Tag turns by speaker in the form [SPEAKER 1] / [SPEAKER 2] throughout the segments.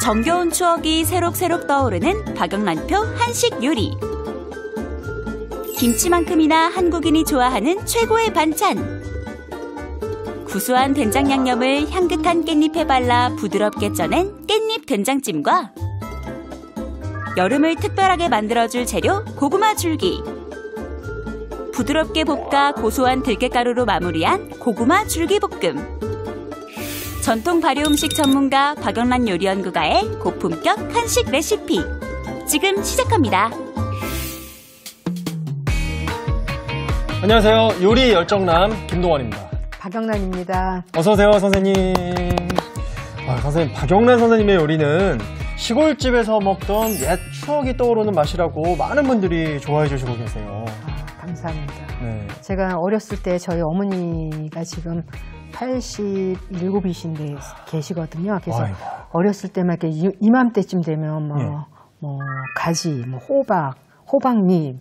[SPEAKER 1] 정겨운 추억이 새록새록 떠오르는 박영란표 한식 요리. 김치만큼이나 한국인이 좋아하는 최고의 반찬. 구수한 된장 양념을 향긋한 깻잎에 발라 부드럽게 쪄낸 깻잎 된장찜과 여름을 특별하게 만들어줄 재료 고구마 줄기. 부드럽게 볶아 고소한 들깨가루로 마무리한 고구마 줄기볶음. 전통 발효 음식 전문가 박영란 요리연구가의 고품격 한식 레시피. 지금 시작합니다.
[SPEAKER 2] 안녕하세요. 요리 열정남 김동원입니다.
[SPEAKER 3] 박영란입니다.
[SPEAKER 2] 어서오세요, 선생님. 선생님, 박영란 선생님의 요리는 시골집에서 먹던 옛 추억이 떠오르는 맛이라고 많은 분들이 좋아해 주시고 계세요.
[SPEAKER 3] 감사합니다.
[SPEAKER 2] 네.
[SPEAKER 3] 제가 어렸을 때 저희 어머니가 지금 87이신데 계시거든요. 그래서
[SPEAKER 2] 아이고.
[SPEAKER 3] 어렸을 때만 이렇게 이맘때쯤 되면 가지, 호박잎,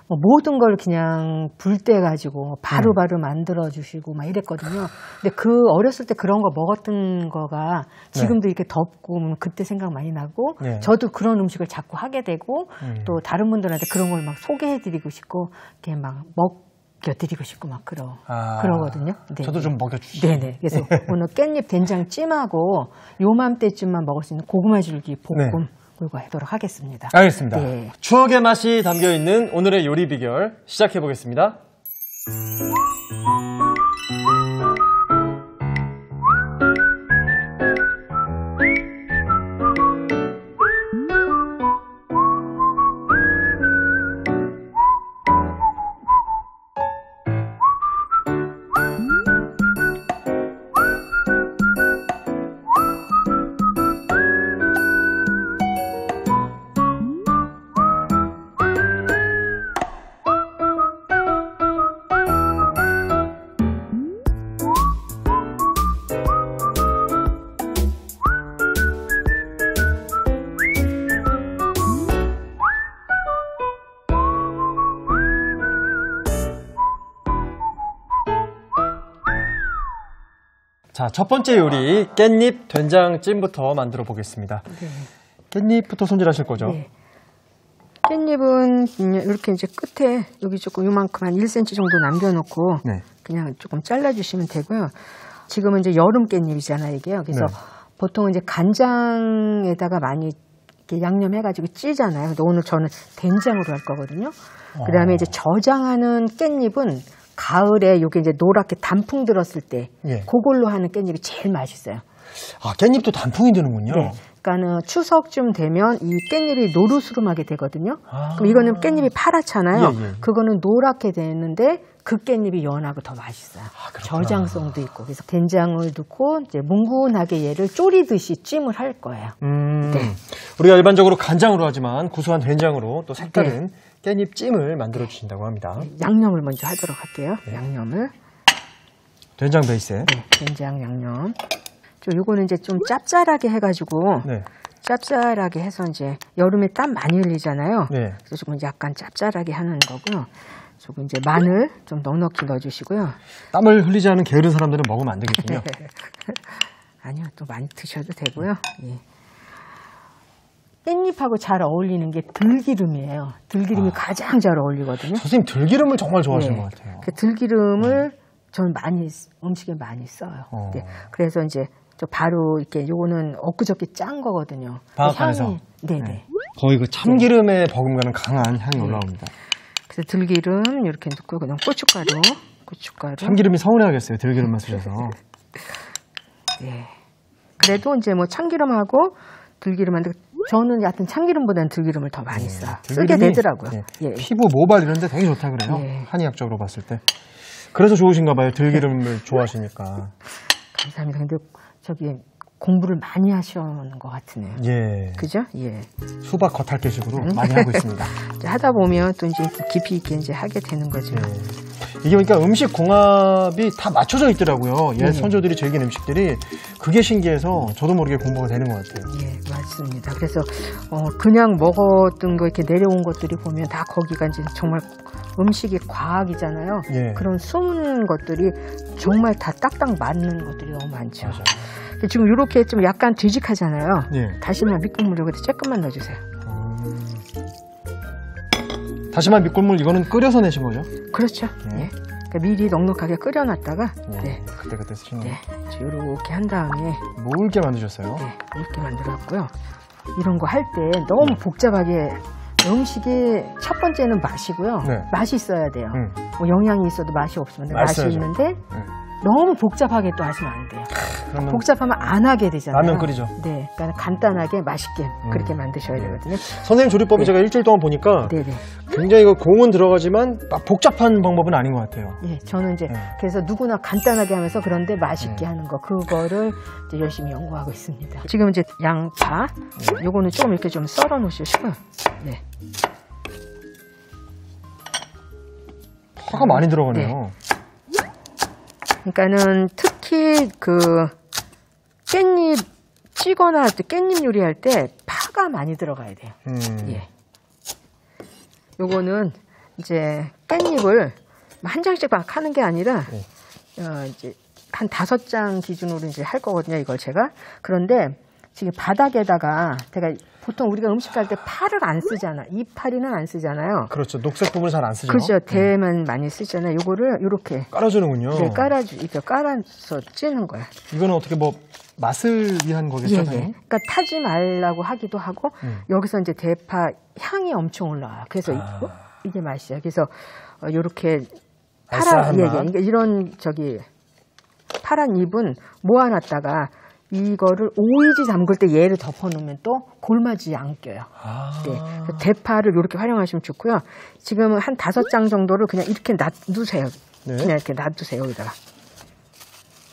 [SPEAKER 3] 모든 걸 그냥 불 때 가지고 바로바로 만들어 주시고 막 이랬거든요. 근데 그 어렸을 때 그런 거 먹었던 거가 지금도 이렇게 덥고 그때 생각 많이 나고 저도 그런 음식을 자꾸 하게 되고 또 다른 분들한테 그런 걸 막 소개해 드리고 싶고 이렇게 막 먹여드리고 싶고 막 그러거든요. 네.
[SPEAKER 2] 저도 좀 먹여주시죠.
[SPEAKER 3] 네네. 그래서 오늘 깻잎 된장찜하고 요맘때쯤만 먹을 수 있는 고구마 줄기 볶음 그리고 하도록 하겠습니다.
[SPEAKER 2] 알겠습니다.
[SPEAKER 3] 네.
[SPEAKER 2] 추억의 맛이 담겨있는 오늘의 요리 비결 시작해보겠습니다. 자, 첫 번째 요리 깻잎 된장찜부터 만들어 보겠습니다. 깻잎부터 손질하실 거죠?
[SPEAKER 3] 네. 깻잎은 이렇게 이제 끝에 여기 조금 요만큼 한 1cm 정도 남겨놓고 그냥 조금 잘라주시면 되고요. 지금은 이제 여름 깻잎이잖아요, 이게요. 그래서 보통 이제 간장에다가 많이 이렇게 양념해가지고 찌잖아요. 근데 오늘 저는 된장으로 할 거거든요. 그 다음에 이제 저장하는 깻잎은 가을에 요게 이제 노랗게 단풍 들었을 때 그걸로 하는 깻잎이 제일 맛있어요.
[SPEAKER 2] 아, 깻잎도 단풍이 드는군요.
[SPEAKER 3] 네. 그러니까는 추석쯤 되면 이 깻잎이 노르스름하게 되거든요. 그럼 이거는 깻잎이 파랗잖아요. 그거는 노랗게 되는데 그 깻잎이 연하고 더 맛있어요. 저장성도 있고. 그래서 된장을 넣고 이제 뭉근하게 얘를 졸이듯이 찜을 할 거예요.
[SPEAKER 2] 우리가 일반적으로 간장으로 하지만 구수한 된장으로 또 색다른 깻잎 찜을 만들어 주신다고 합니다.
[SPEAKER 3] 양념을 먼저 하도록 할게요. 양념을.
[SPEAKER 2] 된장 베이스에.
[SPEAKER 3] 된장 양념. 요거는 이제 좀 짭짤하게 해가지고 짭짤하게 해서 이제 여름에 땀 많이 흘리잖아요. 그래서 조금 약간 짭짤하게 하는 거고요. 조금 이제 마늘 좀 넉넉히 넣어주시고요.
[SPEAKER 2] 땀을 흘리지 않은 게으른 사람들은 먹으면 안 되겠군요.
[SPEAKER 3] 아니요, 또 많이 드셔도 되고요. 깻잎하고 잘 어울리는 게 들기름이에요. 들기름이 가장 잘 어울리거든요.
[SPEAKER 2] 선생님 들기름을 정말 좋아하시는 것 같아요.
[SPEAKER 3] 그 들기름을 저는 음식에 많이 써요. 그래서 이제 바로 이렇게 요거는 엊그저께 짠 거거든요.
[SPEAKER 2] 방앗간에서.
[SPEAKER 3] 네네.
[SPEAKER 2] 거의 그 참기름의 버금가는 강한 향이 올라옵니다.
[SPEAKER 3] 그래서 들기름 이렇게 넣고 그냥 고춧가루.
[SPEAKER 2] 참기름이 서운해하겠어요. 들기름만 쓰셔서.
[SPEAKER 3] 네. 그래도 이제 뭐 참기름하고 들기름한데 저는 하여튼 참기름보다는 들기름을 더 많이 써요. 쓰게 되더라고요.
[SPEAKER 2] 피부, 모발 이런 데 되게 좋다 그래요. 한의학적으로 봤을 때. 그래서 좋으신가 봐요. 들기름을 좋아하시니까.
[SPEAKER 3] 감사합니다. 근데 저기 공부를 많이 하시는 것 같으네요. 그죠?
[SPEAKER 2] 수박 겉핥기식으로 많이 하고 있습니다.
[SPEAKER 3] 하다 보면 또 이제 깊이 있게 이제 하게 되는 거죠.
[SPEAKER 2] 이게 보니까 음식 공합이 다 맞춰져 있더라고요. 옛 선조들이 즐긴 음식들이 그게 신기해서 저도 모르게 공부가 되는 것 같아요.
[SPEAKER 3] 맞습니다. 그래서 그냥 먹었던 거 이렇게 내려온 것들이 보면 다 거기가 이제 정말 음식이 과학이잖아요. 그런 숨은 것들이 정말 다 딱딱 맞는 것들이 너무 많죠. 지금 이렇게 좀 약간 뒤직하잖아요.
[SPEAKER 2] 예.
[SPEAKER 3] 다시마 밑국물 여기다 조금만 넣어주세요.
[SPEAKER 2] 다시마 밑국물 이거는 끓여서 내신 거죠?
[SPEAKER 3] 그렇죠.
[SPEAKER 2] 네.
[SPEAKER 3] 예. 그러니까 미리 넉넉하게 끓여놨다가 네.
[SPEAKER 2] 그때 쓰시는
[SPEAKER 3] 네. 이렇게 한 다음에
[SPEAKER 2] 뭘게 만드셨어요?
[SPEAKER 3] 네. 이렇게 만들었고요. 이런 거 할 때 너무 복잡하게 음식이 첫 번째는 맛이고요.
[SPEAKER 2] 네.
[SPEAKER 3] 맛이 있어야 돼요. 뭐 영양이 있어도 맛이 없으면 맛이
[SPEAKER 2] 맛있어야죠.
[SPEAKER 3] 있는데 너무 복잡하게 또 하시면 안 돼요.
[SPEAKER 2] 그러면
[SPEAKER 3] 복잡하면 안 하게 되잖아요.
[SPEAKER 2] 라면 끓이죠.
[SPEAKER 3] 네, 그러니까 간단하게 맛있게 그렇게 만드셔야 되거든요.
[SPEAKER 2] 선생님 조리법이
[SPEAKER 3] 네.
[SPEAKER 2] 제가 일주일 동안 보니까
[SPEAKER 3] 네네.
[SPEAKER 2] 굉장히 그 공은 들어가지만 막 복잡한 방법은 아닌 것 같아요.
[SPEAKER 3] 예, 저는 이제
[SPEAKER 2] 네.
[SPEAKER 3] 그래서 누구나 간단하게 하면서 그런데 맛있게 하는 거 그거를 이제 열심히 연구하고 있습니다. 지금 이제 양파, 요거는 조금 이렇게 좀 썰어 놓으시고요. 네.
[SPEAKER 2] 파가 많이 들어가네요.
[SPEAKER 3] 그러니까는 특히 그 깻잎 찌거나 할 때 깻잎 요리할 때 파가 많이 들어가야 돼요. 예. 요거는 이제 깻잎을 한 장씩 막 하는 게 아니라 이제 한 5장 기준으로 이제 할 거거든요. 이걸 제가. 그런데 지금 바닥에다가 제가 보통 우리가 음식할 때 파를 안 쓰잖아. 이파리는 안 쓰잖아요.
[SPEAKER 2] 그렇죠. 녹색 부분 잘 안 쓰죠.
[SPEAKER 3] 그렇죠. 대만 많이 쓰잖아요. 요거를 요렇게
[SPEAKER 2] 깔아주는군요.
[SPEAKER 3] 네, 이렇게 깔아서 찌는 거야.
[SPEAKER 2] 이거는 어떻게 뭐 맛을 위한 거겠죠?
[SPEAKER 3] 예, 예.
[SPEAKER 2] 선생님?
[SPEAKER 3] 그러니까 타지 말라고 하기도 하고 여기서 이제 대파 향이 엄청 올라와요. 그래서 이게 맛이야. 그래서 요렇게
[SPEAKER 2] 알싸한
[SPEAKER 3] 예, 예.
[SPEAKER 2] 맛.
[SPEAKER 3] 그러니까 이런 파란 잎은 모아놨다가 이거를 오이지 담글 때 얘를 덮어놓으면 또 골마지 안 껴요. 네. 그래서 대파를 이렇게 활용하시면 좋고요. 지금 한 5장 정도를 그냥 이렇게 놔두세요.
[SPEAKER 2] 네.
[SPEAKER 3] 그냥 이렇게 놔두세요. 여기다가.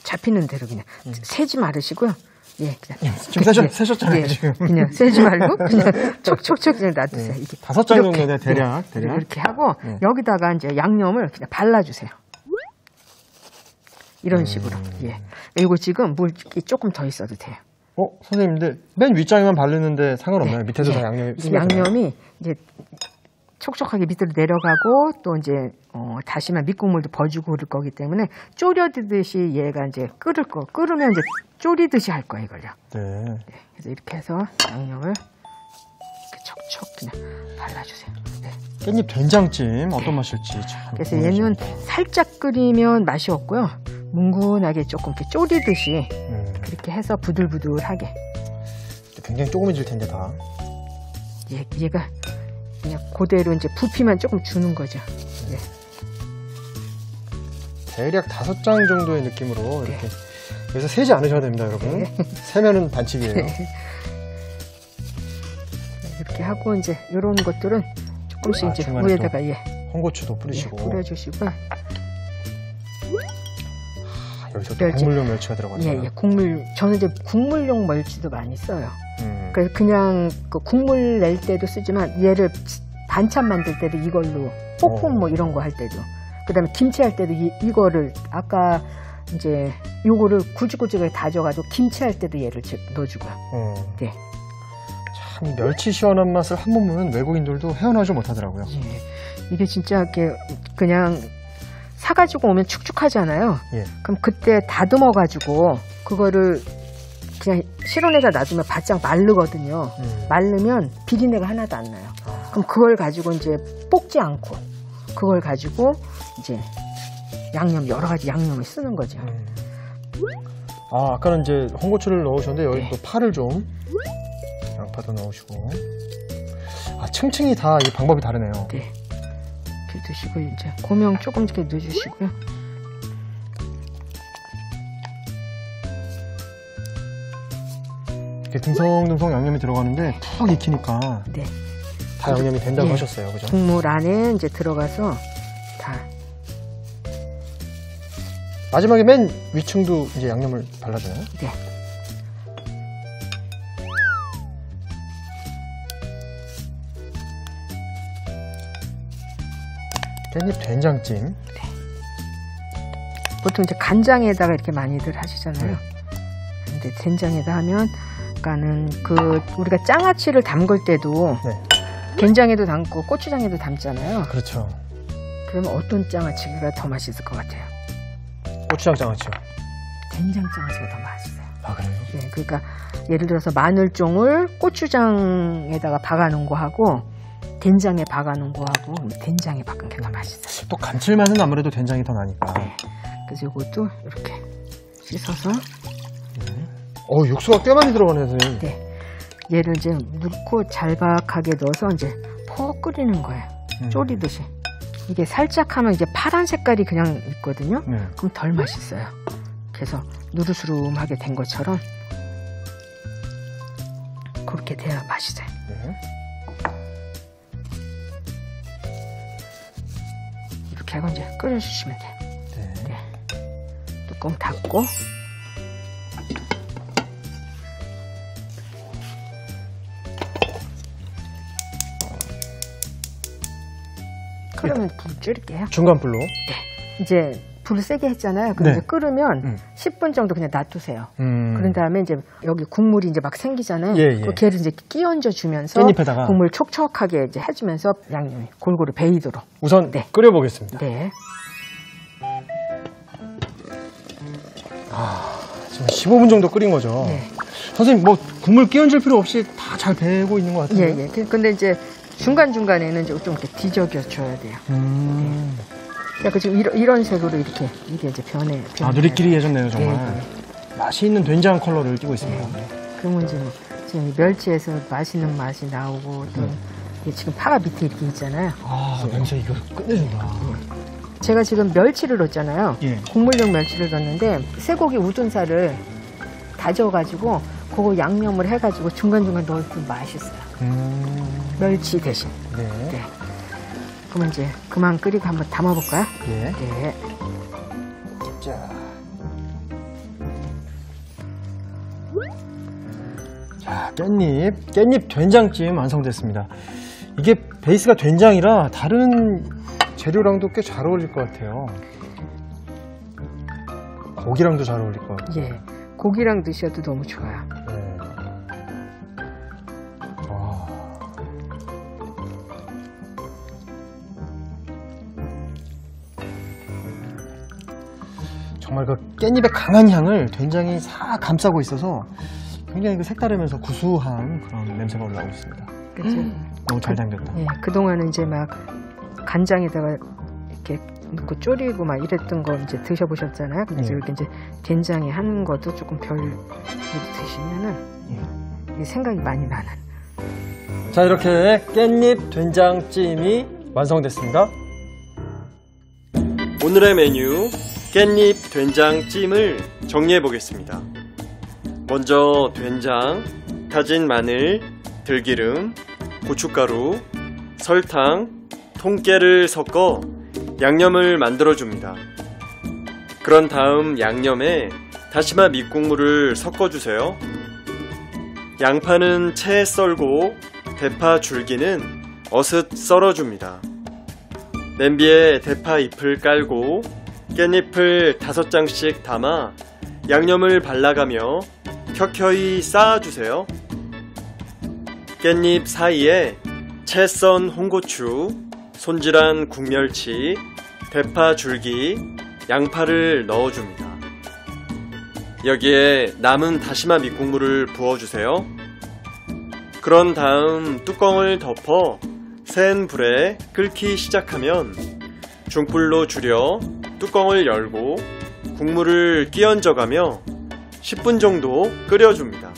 [SPEAKER 3] 잡히는 대로 그냥 세지 말으시고요. 예, 그냥.
[SPEAKER 2] 지금 세셨잖아요,
[SPEAKER 3] 예,
[SPEAKER 2] 지금.
[SPEAKER 3] 그냥 세지 말고 그냥 촉촉촉 그냥 놔두세요. 이게
[SPEAKER 2] 5장
[SPEAKER 3] 이렇게.
[SPEAKER 2] 정도네, 대략.
[SPEAKER 3] 네, 이렇게 하고
[SPEAKER 2] 네.
[SPEAKER 3] 여기다가 이제 양념을 그냥 발라주세요. 이런 식으로. 예. 이거 지금 물기 조금 더 있어도 돼요.
[SPEAKER 2] 선생님들 맨 윗장에만 바르는데 상관없나요?
[SPEAKER 3] 네.
[SPEAKER 2] 밑에도 다
[SPEAKER 3] 예.
[SPEAKER 2] 양념이
[SPEAKER 3] 이
[SPEAKER 2] 스며들어요?
[SPEAKER 3] 양념이 이제 촉촉하게 밑으로 내려가고 또 이제 다시마 밑국물도 버주고 그럴 거기 때문에 졸여드듯이 얘가 이제 끓으면 이제 졸이듯이 할 거예요, 이걸요.
[SPEAKER 2] 네.
[SPEAKER 3] 네. 그래서 이렇게 해서 양념을 이렇게 척척 그냥 발라주세요. 네.
[SPEAKER 2] 깻잎 된장찜 어떤 맛일지 참
[SPEAKER 3] 그래서
[SPEAKER 2] 궁금해집니다.
[SPEAKER 3] 얘는 살짝 끓이면 맛이 없고요. 뭉근하게 조금 이렇게 졸이듯이 그렇게 해서 부들부들하게.
[SPEAKER 2] 굉장히 조금해질 텐데 다.
[SPEAKER 3] 얘가 그냥 그대로 이제 부피만 조금 주는 거죠. 네.
[SPEAKER 2] 대략 5장 정도의 느낌으로 이렇게. 그래서 세지 않으셔야 됩니다, 여러분. 세면은 반칙이에요.
[SPEAKER 3] 이렇게 하고 이제 이런 것들은 조금씩 이제
[SPEAKER 2] 중간에
[SPEAKER 3] 위에다가
[SPEAKER 2] 홍고추도 뿌리시고.
[SPEAKER 3] 뿌려주시고.
[SPEAKER 2] 여기서 또 국물용 멸치가 들어가네요.
[SPEAKER 3] 예, 국물. 저는 이제 국물용 멸치도 많이 써요. 그래서 그냥 그 국물 낼 때도 쓰지만 얘를 반찬 만들 때도 이걸로 볶음 뭐 이런 거 할 때도. 그다음에 김치 할 때도 이거를 아까 이제 요거를 구질구질하게 다져가지고 김치 할 때도 얘를 넣어주고요. 네.
[SPEAKER 2] 참 멸치 시원한 맛을 한 번 보면 외국인들도 헤어나오지 못하더라고요.
[SPEAKER 3] 예. 이게 진짜 이렇게 그냥 사가지고 오면 축축하잖아요.
[SPEAKER 2] 예.
[SPEAKER 3] 그럼 그때 다듬어가지고 그거를 그냥 실온에다 놔두면 바짝 마르거든요. 마르면 비린내가 하나도 안 나요. 그럼 그걸 가지고 이제 볶지 않고 그걸 가지고 이제 양념 여러 가지 양념을 쓰는 거죠.
[SPEAKER 2] 아까는 이제 홍고추를 넣으셨는데 여기
[SPEAKER 3] 네.
[SPEAKER 2] 또 파를 좀 양파도 넣으시고. 층층이 다 이 방법이 다르네요.
[SPEAKER 3] 네. 이렇게 드시고 이제 고명 조금 이렇게 넣어주시고요.
[SPEAKER 2] 이렇게 듬성듬성 양념이 들어가는데 푹 익히니까
[SPEAKER 3] 네.
[SPEAKER 2] 다 양념이 된다고
[SPEAKER 3] 예.
[SPEAKER 2] 하셨어요, 그죠?
[SPEAKER 3] 국물 안에 이제 들어가서 다.
[SPEAKER 2] 마지막에 맨 위층도 이제 양념을 발라줘요.
[SPEAKER 3] 네.
[SPEAKER 2] 깻잎 된장찜.
[SPEAKER 3] 보통 이제 간장에다가 이렇게 많이들 하시잖아요. 근데 된장에다 하면, 그러니까는 우리가 장아찌를 담글 때도 된장에도 담고 고추장에도 담잖아요.
[SPEAKER 2] 그렇죠.
[SPEAKER 3] 그러면 어떤 장아찌가 더 맛있을 것 같아요?
[SPEAKER 2] 고추장 장아찌요.
[SPEAKER 3] 된장 장아찌가 더 맛있어요.
[SPEAKER 2] 아, 그래요?
[SPEAKER 3] 예, 그러니까 예를 들어서 마늘종을 고추장에다가 박아놓은 거하고 된장에 박아놓은 거하고 된장에 박은 게 더 맛있어요.
[SPEAKER 2] 또 감칠맛은 아무래도 된장이 더 나니까.
[SPEAKER 3] 그래서 이것도 이렇게 씻어서
[SPEAKER 2] 육수가 꽤 많이 들어가네요, 선생님.
[SPEAKER 3] 네, 얘를 이제 넣고 잘박하게 넣어서 이제 푹 끓이는 거예요. 졸이듯이. 이게 살짝 하면 이제 파란 색깔이 그냥 있거든요.
[SPEAKER 2] 네.
[SPEAKER 3] 그럼 덜 맛있어요. 그래서 누르스름하게 된 것처럼 그렇게 돼야 맛있어요.
[SPEAKER 2] 네.
[SPEAKER 3] 이렇게 하고 이제 끓여주시면 돼요.
[SPEAKER 2] 네.
[SPEAKER 3] 네. 뚜껑 닫고 그러면 불 줄일게요.
[SPEAKER 2] 중간 불로.
[SPEAKER 3] 이제 불을 세게 했잖아요. 그럼
[SPEAKER 2] 네.
[SPEAKER 3] 이제 끓으면 10분 정도 그냥 놔두세요. 그런 다음에 이제 여기 국물이 이제 막 생기잖아요.
[SPEAKER 2] 예, 예.
[SPEAKER 3] 그 걔를 이제 끼얹어 주면서
[SPEAKER 2] 깻잎에다가.
[SPEAKER 3] 국물 촉촉하게 이제 해주면서 양념이 골고루 배이도록.
[SPEAKER 2] 우선
[SPEAKER 3] 네.
[SPEAKER 2] 끓여보겠습니다.
[SPEAKER 3] 네.
[SPEAKER 2] 지금 15분 정도 끓인 거죠.
[SPEAKER 3] 네.
[SPEAKER 2] 선생님, 뭐 국물 끼얹을 필요 없이 다 잘 배고 있는 것 같아요.
[SPEAKER 3] 예, 예. 근데 이제 중간중간에는 이제 좀 이렇게 뒤적여 줘야 돼요. 그러니까 지금 이런 색으로 이렇게 이게 이제 변해.
[SPEAKER 2] 누리끼리해졌네요, 정말.
[SPEAKER 3] 네,
[SPEAKER 2] 맛이 있는 된장 컬러를 띠고 있습니다.
[SPEAKER 3] 그러면 이제 뭐 지금 멸치에서 맛있는 맛이 나오고 또 이게 지금 파가 밑에 이렇게 있잖아요.
[SPEAKER 2] 냄새 이거 끝내준다.
[SPEAKER 3] 제가 지금 멸치를 넣었잖아요.
[SPEAKER 2] 예.
[SPEAKER 3] 국물용 멸치를 넣었는데 쇠고기 우둔살을 다져가지고 그거 양념을 해가지고 중간중간 넣으면 맛있어요. 멸치 대신.
[SPEAKER 2] 네.
[SPEAKER 3] 네. 그러면 이제 그만 끓이고 한번 담아볼까요?
[SPEAKER 2] 예.
[SPEAKER 3] 네.
[SPEAKER 2] 자, 깻잎 된장찜 완성됐습니다. 이게 베이스가 된장이라 다른 재료랑도 꽤 잘 어울릴 것 같아요. 고기랑도 잘 어울릴 것 같아요.
[SPEAKER 3] 예. 고기랑 드셔도 너무 좋아요.
[SPEAKER 2] 네. 와. 정말 그 깻잎의 강한 향을 된장이 싹 감싸고 있어서 굉장히 그 색다르면서 구수한 그런 냄새가 올라오고 있습니다.
[SPEAKER 3] 그렇죠.
[SPEAKER 2] 너무 잘 담겼다.
[SPEAKER 3] 예. 그동안은 이제 막 간장에다가 이렇게 넣고 졸이고 막 이랬던 거 이제 드셔보셨잖아요. 근데
[SPEAKER 2] 예.
[SPEAKER 3] 이렇게 이제 된장에 한 것도 조금 별 드시면은 이 생각이 많이 나는.
[SPEAKER 2] 자, 이렇게 깻잎 된장찜이 완성됐습니다. 오늘의 메뉴 깻잎 된장찜을 정리해 보겠습니다. 먼저 된장, 다진 마늘, 들기름, 고춧가루, 설탕, 통깨를 섞어 양념을 만들어 줍니다. 그런 다음 양념에 다시마 밑국물을 섞어 주세요. 양파는 채 썰고 대파 줄기는 어슷 썰어 줍니다. 냄비에 대파 잎을 깔고 깻잎을 5장씩 담아 양념을 발라가며 켜켜이 쌓아주세요. 깻잎 사이에 채 썬 홍고추, 손질한 국멸치, 대파 줄기, 양파를 넣어줍니다. 여기에 남은 다시마 밑국물을 부어주세요. 그런 다음 뚜껑을 덮어 센 불에 끓기 시작하면 중불로 줄여 뚜껑을 열고 국물을 끼얹어가며 10분 정도 끓여줍니다.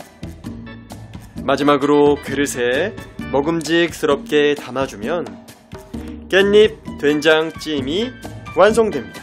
[SPEAKER 2] 마지막으로 그릇에 먹음직스럽게 담아주면 깻잎 된장찜이 완성됩니다.